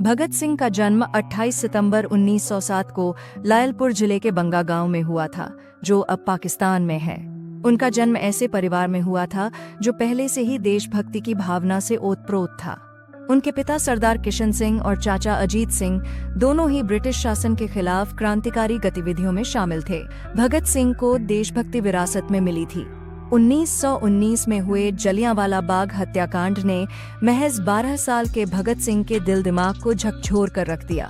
भगत सिंह का जन्म 28 सितंबर 1907 को लायलपुर जिले के बंगा गांव में हुआ था, जो अब पाकिस्तान में है। उनका जन्म ऐसे परिवार में हुआ था जो पहले से ही देशभक्ति की भावना से ओतप्रोत था। उनके पिता सरदार किशन सिंह और चाचा अजीत सिंह दोनों ही ब्रिटिश शासन के खिलाफ क्रांतिकारी गतिविधियों में शामिल थे। भगत सिंह को देशभक्ति विरासत में मिली थी। 1919 में हुए जलियांवाला बाग हत्याकांड ने महज 12 साल के भगत सिंह के दिल दिमाग को झकझोर कर रख दिया।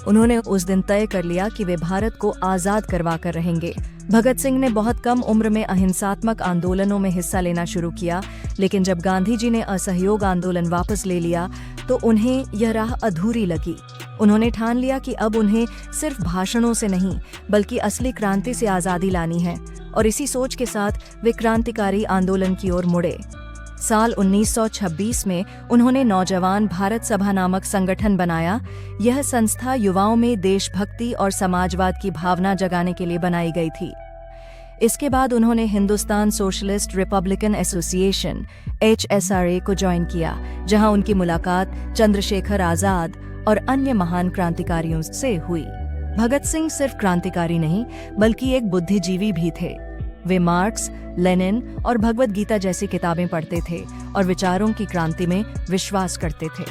उन्होंने उस दिन तय कर लिया कि वे भारत को आजाद करवा कर रहेंगे। भगत सिंह ने बहुत कम उम्र में अहिंसात्मक आंदोलनों में हिस्सा लेना शुरू किया, लेकिन जब गांधी जी ने असहयोग आंदोलन वापस ले लिया तो उन्हें यह राह अधूरी लगी। उन्होंने ठान लिया कि अब उन्हें सिर्फ भाषणों से नहीं बल्कि असली क्रांति से आज़ादी लानी है, और इसी सोच के साथ वे क्रांतिकारी आंदोलन की ओर मुड़े। साल 1926 में उन्होंने नौजवान भारत सभा नामक संगठन बनाया। यह संस्था युवाओं में देशभक्ति और समाजवाद की भावना जगाने के लिए बनाई गई थी। इसके बाद उन्होंने Hindustan socialist Republican association HSRA को ज्वाइन किया, जहां उनकी मुलाकात चंद्रशेखर आजाद और अन्य महान क्रांतिकारियों से हुई। भगत सिंह सिर्फ क्रांतिकारी नहीं बल्कि एक बुद्धिजीवी भी थे। वे मार्क्स, लेनिन और भगवद गीता जैसी किताबें पढ़ते थे और विचारों की क्रांति में विश्वास करते थे।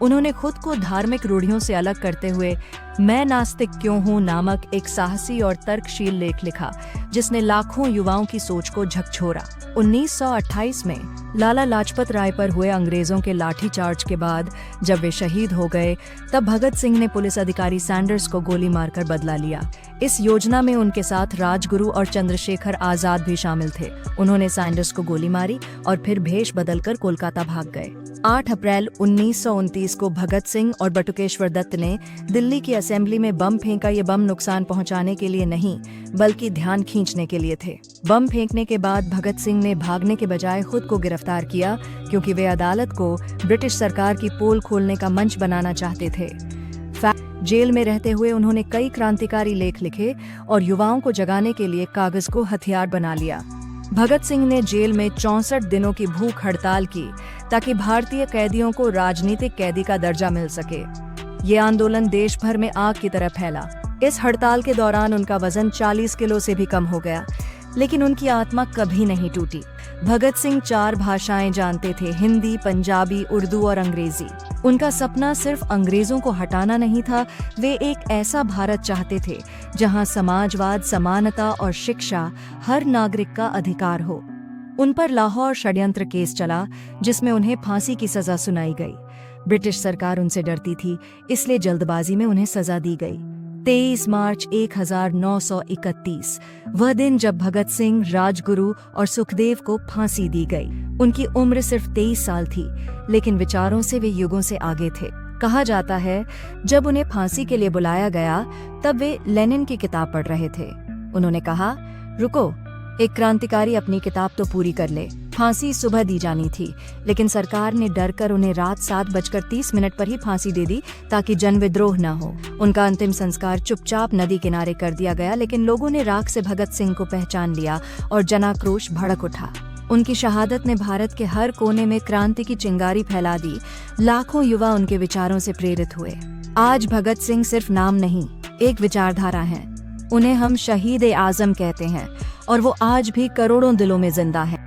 उन्होंने खुद को धार्मिक रूढ़ियों से अलग करते हुए मैं नास्तिक क्यों हूँ नामक एक साहसी और तर्कशील लेख लिखा, जिसने लाखों युवाओं की सोच को झकझोरा। 1928 में लाला लाजपत राय पर हुए अंग्रेजों के लाठीचार्ज के बाद जब वे शहीद हो गए, तब भगत सिंह ने पुलिस अधिकारी सैंडर्स को गोली मारकर बदला लिया। इस योजना में उनके साथ राजगुरु और चंद्रशेखर आजाद भी शामिल थे। उन्होंने सैंडर्स को गोली मारी और फिर भेष बदलकर कोलकाता भाग गए। 8 अप्रैल 1929 को भगत सिंह और बटुकेश्वर दत्त ने दिल्ली की असेंबली में बम फेंका। ये बम नुकसान पहुंचाने के लिए नहीं बल्कि ध्यान खींचने के लिए थे। बम फेंकने के बाद भगत सिंह ने भागने के बजाय खुद को गिरफ्तार किया, क्योंकि वे अदालत को ब्रिटिश सरकार की पोल खोलने का मंच बनाना चाहते थे। जेल में रहते हुए उन्होंने कई क्रांतिकारी लेख लिखे और युवाओं को जगाने के लिए कागज को हथियार बना लिया। भगत सिंह ने जेल में 64 दिनों की भूख हड़ताल की ताकि भारतीय कैदियों को राजनीतिक कैदी का दर्जा मिल सके। ये आंदोलन देश भर में आग की तरह फैला। इस हड़ताल के दौरान उनका वजन 40 किलो से भी कम हो गया, लेकिन उनकी आत्मा कभी नहीं टूटी। भगत सिंह 4 भाषाएं जानते थे, हिंदी, पंजाबी, उर्दू और अंग्रेजी। उनका सपना सिर्फ अंग्रेजों को हटाना नहीं था, वे एक ऐसा भारत चाहते थे जहां समाजवाद, समानता और शिक्षा हर नागरिक का अधिकार हो। उन पर लाहौर षड्यंत्र केस चला, जिसमें उन्हें फांसी की सजा सुनाई गई। ब्रिटिश सरकार उनसे डरती थी, इसलिए जल्दबाजी में उन्हें सजा दी गई। 23 मार्च 1931 वह दिन जब भगत सिंह, राजगुरु और सुखदेव को फांसी दी गई। उनकी उम्र सिर्फ 23 साल थी, लेकिन विचारों से वे युगों से आगे थे। कहा जाता है जब उन्हें फांसी के लिए बुलाया गया तब वे लेनिन की किताब पढ़ रहे थे। उन्होंने कहा, रुको, एक क्रांतिकारी अपनी किताब तो पूरी कर ले। फांसी सुबह दी जानी थी, लेकिन सरकार ने डरकर उन्हें रात 7:30 पर ही फांसी दे दी ताकि जन विद्रोह न हो। उनका अंतिम संस्कार चुपचाप नदी किनारे कर दिया गया, लेकिन लोगों ने राख से भगत सिंह को पहचान लिया और जनाक्रोश भड़क उठा। उनकी शहादत ने भारत के हर कोने में क्रांति की चिंगारी फैला दी। लाखों युवा उनके विचारों से प्रेरित हुए। आज भगत सिंह सिर्फ नाम नहीं, एक विचारधारा है। उन्हें हम शहीद-ए-आज़म कहते हैं और वो आज भी करोड़ों दिलों में जिंदा है।